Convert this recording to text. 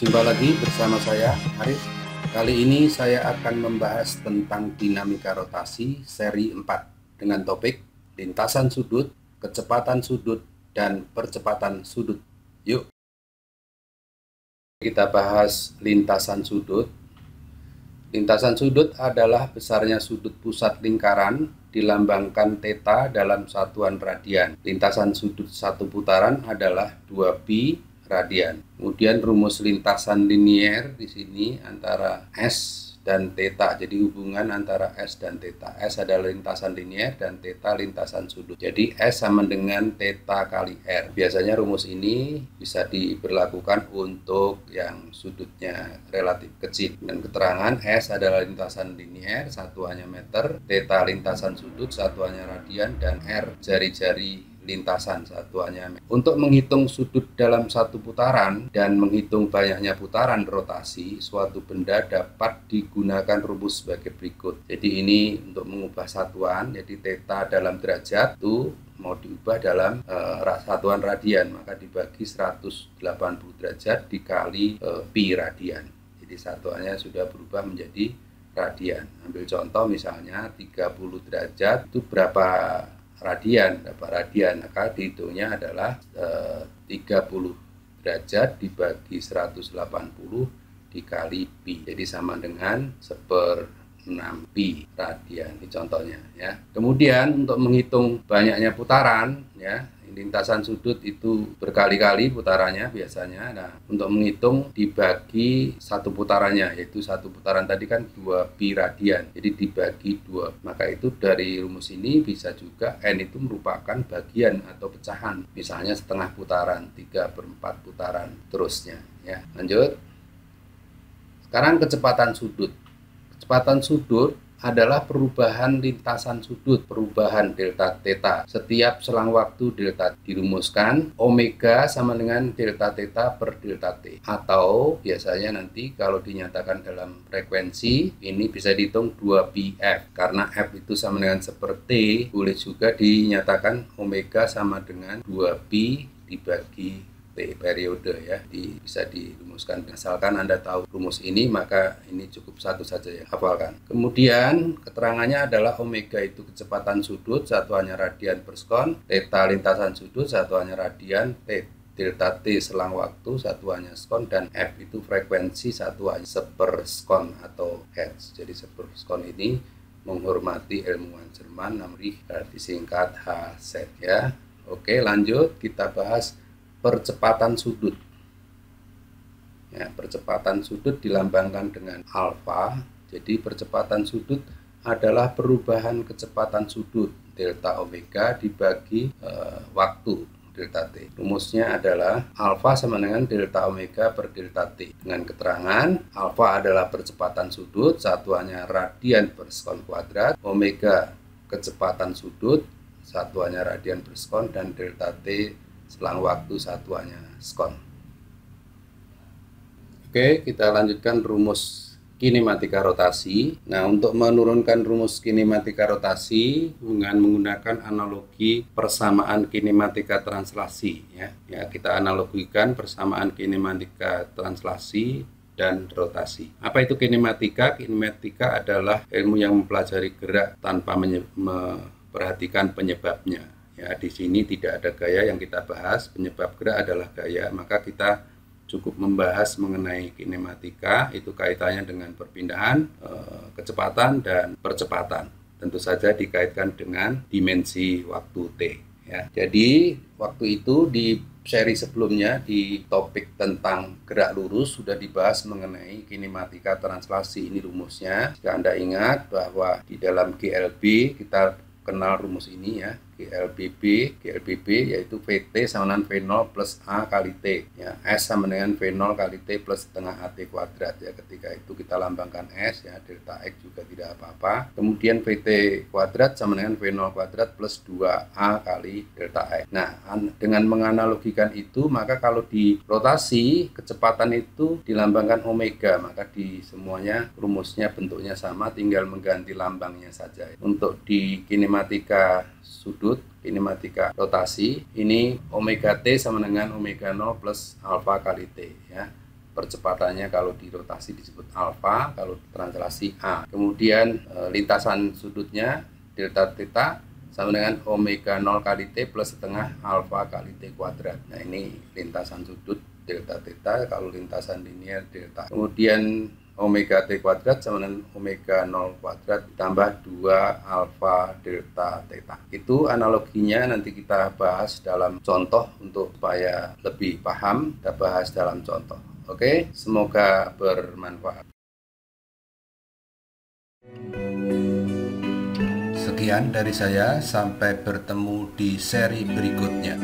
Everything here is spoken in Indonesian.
Jumpa lagi bersama saya, Arif. Kali ini saya akan membahas tentang dinamika rotasi seri 4 dengan topik lintasan sudut, kecepatan sudut, dan percepatan sudut. Yuk, kita bahas lintasan sudut. Lintasan sudut adalah besarnya sudut pusat lingkaran dilambangkan θ dalam satuan radian. Lintasan sudut satu putaran adalah 2π radian. Kemudian rumus lintasan linier di sini antara S dan θ. Jadi hubungan antara S dan θ. S adalah lintasan linier dan θ lintasan sudut. Jadi S sama dengan θ kali R. Biasanya rumus ini bisa diberlakukan untuk yang sudutnya relatif kecil. Dan keterangan S adalah lintasan linier, satuannya meter, θ lintasan sudut, satuannya radian, dan R jari-jari lintasan, satuannya. Untuk menghitung sudut dalam satu putaran dan menghitung banyaknya putaran rotasi suatu benda dapat digunakan rumus sebagai berikut. Jadi ini untuk mengubah satuan, jadi θ dalam derajat itu mau diubah dalam satuan radian, maka dibagi 180 derajat dikali pi radian. Jadi satuannya sudah berubah menjadi radian. Ambil contoh misalnya 30 derajat itu berapa radian, maka dihitungnya adalah 30 derajat dibagi 180 dikali pi, jadi sama dengan 1/6 pi radian. Ini contohnya ya. Kemudian untuk menghitung banyaknya putaran ya, lintasan sudut itu berkali-kali putarannya biasanya. Nah, untuk menghitung dibagi satu putarannya, yaitu satu putaran tadi kan 2π radian. Jadi dibagi 2. Maka itu dari rumus ini bisa juga N itu merupakan bagian atau pecahan. Misalnya setengah putaran, 3/4 putaran, terusnya ya. Lanjut. Sekarang kecepatan sudut. Kecepatan sudut adalah perubahan lintasan sudut, perubahan delta θ. Setiap selang waktu delta dirumuskan omega sama dengan delta θ per delta t. Atau biasanya nanti kalau dinyatakan dalam frekuensi, ini bisa dihitung 2πf. Karena f itu sama dengan seperti, boleh juga dinyatakan omega sama dengan 2π dibagi T periode ya. Bisa dirumuskan. Asalkan Anda tahu rumus ini, maka ini cukup satu saja ya, hafalkan. Kemudian keterangannya adalah omega itu kecepatan sudut, satuannya radian per sekon, θ lintasan sudut, satuannya radian, delta t selang waktu, satuannya sekon, dan f itu frekuensi, satuannya seperskon atau hertz. Jadi seperskon ini menghormati ilmuwan Jerman, namanya disingkat Hz ya. Oke, lanjut kita bahas percepatan sudut. Ya, percepatan sudut dilambangkan dengan alfa. Jadi percepatan sudut adalah perubahan kecepatan sudut delta omega dibagi waktu delta t. Rumusnya adalah alfa sama dengan delta omega per delta t. Dengan keterangan alfa adalah percepatan sudut, satuannya radian per sekon kuadrat, omega kecepatan sudut, satuannya radian per sekon, dan delta t selang waktu satuannya sekon. Oke, kita lanjutkan rumus kinematika rotasi. Nah, untuk menurunkan rumus kinematika rotasi dengan menggunakan analogi persamaan kinematika translasi ya. Ya, kita analogikan persamaan kinematika translasi dan rotasi. Apa itu kinematika? Kinematika adalah ilmu yang mempelajari gerak tanpa memperhatikan penyebabnya. Ya, di sini tidak ada gaya yang kita bahas, penyebab gerak adalah gaya, maka kita cukup membahas mengenai kinematika, itu kaitannya dengan perpindahan, kecepatan, dan percepatan. Tentu saja dikaitkan dengan dimensi waktu T. Ya. Jadi, waktu itu di seri sebelumnya, di topik tentang gerak lurus, sudah dibahas mengenai kinematika translasi. Ini rumusnya. Jika Anda ingat bahwa di dalam GLB, kita kenal rumus ini ya, GLBB yaitu VT sama dengan V0 plus A kali T ya, S sama dengan V0 kali T plus setengah AT kuadrat ya. Ketika itu kita lambangkan S ya, delta X juga tidak apa-apa. Kemudian VT kuadrat sama dengan V0 kuadrat plus 2A kali delta X. Nah, dengan menganalogikan itu, maka kalau di rotasi kecepatan itu dilambangkan omega, maka di semuanya rumusnya bentuknya sama, tinggal mengganti lambangnya saja. Untuk di kinematika sudut, kinematika rotasi, ini omega t sama dengan omega 0 plus alfa kali t ya, percepatannya kalau dirotasi disebut alfa, kalau translasi A. Kemudian lintasan sudutnya delta theta sama dengan omega 0 kali T plus setengah alfa kali T kuadrat. Nah, ini lintasan sudut delta theta, kalau lintasan linear delta. Kemudian omega T kuadrat sama dengan omega 0 kuadrat ditambah 2 alfa delta theta. Itu analoginya nanti kita bahas dalam contoh untuk supaya lebih paham, kita bahas dalam contoh. Oke, semoga bermanfaat. Sekian dari saya, sampai bertemu di seri berikutnya.